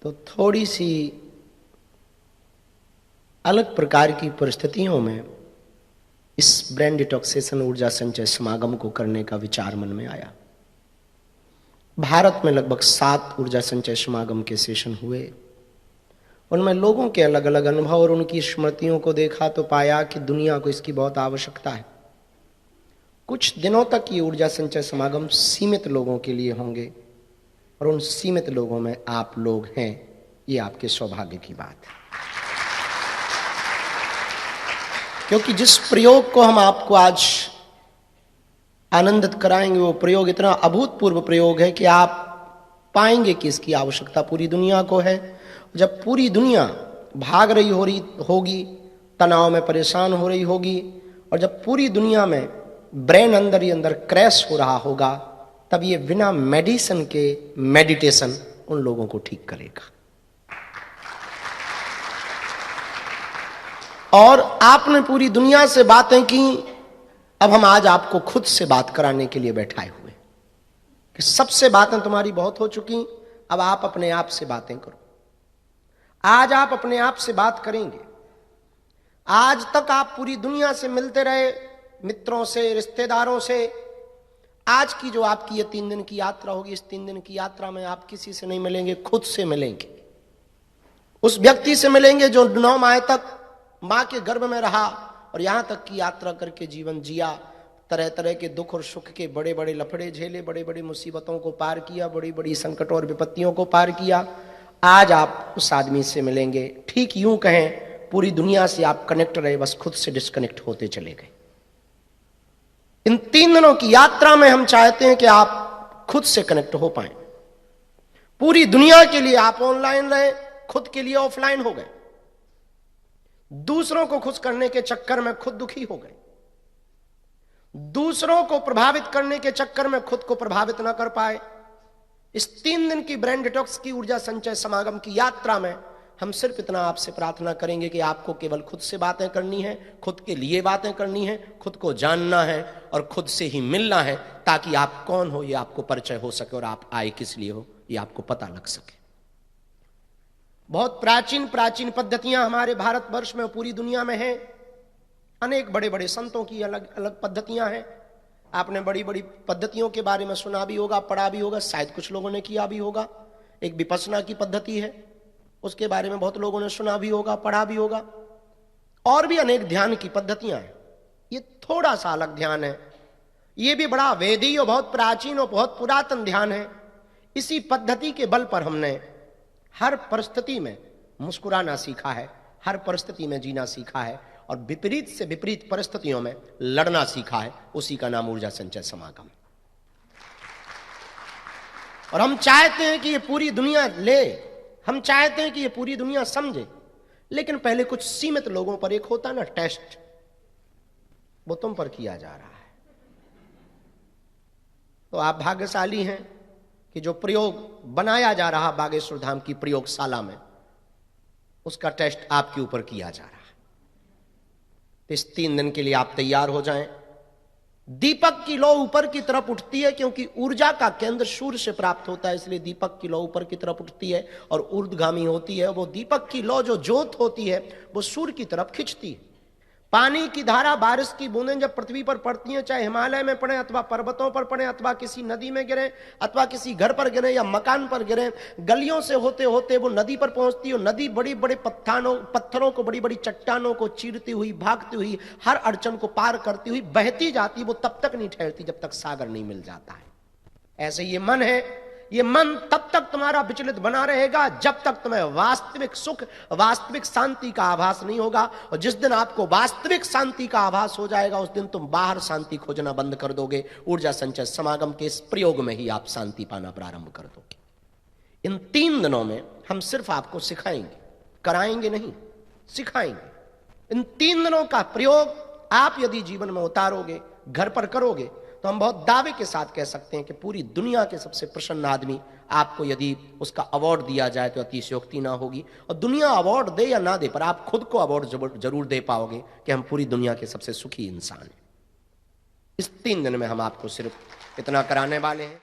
तो थोड़ी सी अलग प्रकार की परिस्थितियों में इस ब्रेन डिटॉक्सेशन ऊर्जा संचय समागम को करने का विचार मन में आया। भारत में लगभग 7 ऊर्जा संचय समागम के सेशन हुए। उनमें लोगों के अलग अलग अनुभव और उनकी स्मृतियों को देखा तो पाया कि दुनिया को इसकी बहुत आवश्यकता है। कुछ दिनों तक ये ऊर्जा संचय समागम सीमित लोगों के लिए होंगे और उन सीमित लोगों में आप लोग हैं। ये आपके सौभाग्य की बात है, क्योंकि जिस प्रयोग को हम आपको आज आनंदित कराएंगे वो प्रयोग इतना अभूतपूर्व प्रयोग है कि आप पाएंगे कि इसकी आवश्यकता पूरी दुनिया को है। जब पूरी दुनिया भाग रही होगी, तनाव में परेशान हो रही होगी, और जब पूरी दुनिया में ब्रेन अंदर ही अंदर क्रैश हो रहा होगा, तब ये बिना मेडिसिन के मेडिटेशन उन लोगों को ठीक करेगा। और आपने पूरी दुनिया से बातें की, अब हम आज आपको खुद से बात कराने के लिए बैठाए हुए कि सबसे बातें तुम्हारी बहुत हो चुकी, अब आप अपने आप से बातें करो। आज आप अपने आप से बात करेंगे। आज तक आप पूरी दुनिया से मिलते रहे, मित्रों से, रिश्तेदारों से। आज की जो आपकी ये 3 दिन की यात्रा होगी, इस 3 दिन की यात्रा में आप किसी से नहीं मिलेंगे, खुद से मिलेंगे। उस व्यक्ति से मिलेंगे जो 9 माह तक मां के गर्भ में रहा और यहां तक की यात्रा करके जीवन जिया, तरह तरह के दुख और सुख के बड़े बड़े लफड़े झेले, बड़ी बड़ी मुसीबतों को पार किया, बड़ी बड़ी संकटों और विपत्तियों को पार किया। आज आप उस आदमी से मिलेंगे। ठीक यूं कहें, पूरी दुनिया से आप कनेक्ट रहे, बस खुद से डिस्कनेक्ट होते चले गए। इन 3 दिनों की यात्रा में हम चाहते हैं कि आप खुद से कनेक्ट हो पाए। पूरी दुनिया के लिए आप ऑनलाइन रहे, खुद के लिए ऑफलाइन हो गए। दूसरों को खुश करने के चक्कर में खुद दुखी हो गए। दूसरों को प्रभावित करने के चक्कर में खुद को प्रभावित ना कर पाए। इस 3 दिन की ब्रेन डिटॉक्स की ऊर्जा संचय समागम की यात्रा में हम सिर्फ इतना आपसे प्रार्थना करेंगे कि आपको केवल खुद से बातें करनी है, खुद के लिए बातें करनी है, खुद को जानना है और खुद से ही मिलना है, ताकि आप कौन हो ये आपको परिचय हो सके और आप आए किस लिए हो ये आपको पता लग सके। बहुत प्राचीन प्राचीन पद्धतियां हमारे भारतवर्ष में, पूरी दुनिया में हैं। अनेक बड़े बड़े संतों की अलग अलग पद्धतियां हैं। आपने बड़ी बड़ी पद्धतियों के बारे में सुना भी होगा, पढ़ा भी होगा, शायद कुछ लोगों ने किया भी होगा। एक विपश्यना की पद्धति है, उसके बारे में बहुत लोगों ने सुना भी होगा, पढ़ा भी होगा। और भी अनेक ध्यान की पद्धतियां हैं। ये थोड़ा सा अलग ध्यान है, ये भी बड़ा वेदी और बहुत प्राचीन और बहुत पुरातन ध्यान है। इसी पद्धति के बल पर हमने हर परिस्थिति में मुस्कुराना सीखा है, हर परिस्थिति में जीना सीखा है और विपरीत से विपरीत परिस्थितियों में लड़ना सीखा है। उसी का नाम ऊर्जा संचय समागम। और हम चाहते हैं कि ये पूरी दुनिया ले, हम चाहते हैं कि ये पूरी दुनिया समझे, लेकिन पहले कुछ सीमित लोगों पर, एक होता ना टेस्ट, वो तुम पर किया जा रहा है। तो आप भाग्यशाली हैं कि जो प्रयोग बनाया जा रहा बागेश्वर धाम की प्रयोगशाला में, उसका टेस्ट आपके ऊपर किया जा रहा है। इस 3 दिन के लिए आप तैयार हो जाएं। दीपक की लौ ऊपर की तरफ उठती है, क्योंकि ऊर्जा का केंद्र सूर्य से प्राप्त होता है, इसलिए दीपक की लौ ऊपर की तरफ उठती है और ऊर्ध्वगामी होती है। वो दीपक की लौ जो ज्योत होती है वो सूर्य की तरफ खिंचती है। पानी की धारा, बारिश की बूंदें जब पृथ्वी पर पड़ती हैं, चाहे हिमालय में पड़े अथवा पर्वतों पर पड़े अथवा किसी नदी में गिरे अथवा किसी घर पर गिरे या मकान पर गिरे, गलियों से होते होते वो नदी पर पहुंचती है। नदी बड़ी बड़े पत्थरों को, बड़ी बड़ी चट्टानों को चीरती हुई, भागती हुई, हर अड़चन को पार करती हुई बहती जाती। वो तब तक नहीं ठहरती जब तक सागर नहीं मिल जाता है। ऐसे ये मन है, ये मन तब तक तुम्हारा विचलित बना रहेगा जब तक तुम्हें वास्तविक सुख, वास्तविक शांति का आभास नहीं होगा। और जिस दिन आपको वास्तविक शांति का आभास हो जाएगा, उस दिन तुम बाहर शांति खोजना बंद कर दोगे। ऊर्जा संचय समागम के इस प्रयोग में ही आप शांति पाना प्रारंभ कर दोगे। इन 3 दिनों में हम सिर्फ आपको सिखाएंगे, कराएंगे नहीं, सिखाएंगे। इन 3 दिनों का प्रयोग आप यदि जीवन में उतारोगे, घर पर करोगे, तो हम बहुत दावे के साथ कह सकते हैं कि पूरी दुनिया के सबसे प्रसन्न आदमी आपको यदि उसका अवार्ड दिया जाए तो अतिशयोक्ति ना होगी। और दुनिया अवार्ड दे या ना दे, पर आप खुद को अवार्ड जरूर दे पाओगे कि हम पूरी दुनिया के सबसे सुखी इंसान हैं। इस 3 दिन में हम आपको सिर्फ इतना कराने वाले हैं।